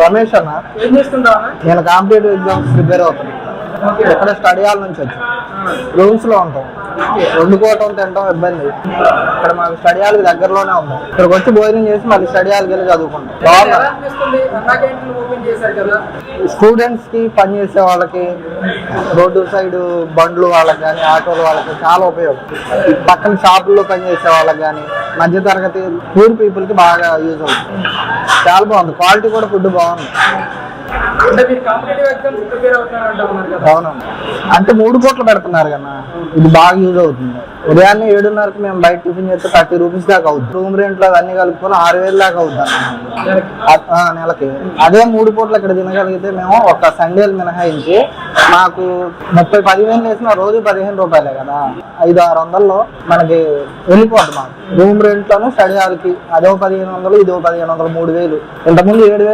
రమేష్ అన్న, నేను competitive exams prepare అవుతాను. ఇక్కడ స్టడీ హాల్ నుంచి వచ్చి రూమ్స్ లో ఉంటాం. వండుకోవటం తినటం ఇబ్బంది. ఇక్కడ మాకు స్టడీ హాల్ దగ్గరలోనే ఉంది. ఇక్కడికి వచ్చి భోజనం చేసి మళ్ళీ స్టడీ హాల్కి వెళ్ళి చదువుకుంటాం. స్టూడెంట్స్ కి, పని చేసే వాళ్ళకి, రోడ్డు సైడ్ బండ్లు వాళ్ళకి కానీ, ఆటోలు వాళ్ళకి చాలా ఉపయోగం. పక్కన షాపుల్లో పనిచేసే వాళ్ళకి కానీ, మధ్యతరగతి పూర్ పీపుల్ కి బాగా యూజ్ అవుతుంది. చాలా బాగుంది. క్వాలిటీ కూడా ఫుడ్ బాగుంది. అవునండి, అంటే 3 పూటలు పెడుతున్నారు కదా, ఇది బాగా యూజ్ అవుతుంది. ఉదయాన్నే 7:30కి మేము బయట టిఫిన్ చేస్తే 30 రూపీస్ దాకా అవుతుంది. రూమ్ రెంట్ లో అన్ని కలుపుకొని 6,000 దాకా అవుతుంది నెలకి. అదే 3 పూటలు ఇక్కడ తినగలిగితే మేము ఒక సండేలు మినహాయించి మాకు 30-15 వేసిన రోజు 15 రూపాయలే కదా, 500-600లో మనకి వెళ్ళిపోతుంది. మాకు రూమ్ రెంట్ లోనే స్టడీ హాల్కి అదో 1,500, ఇదో 1,500, 3,000. ఇంతకుముందు 7,000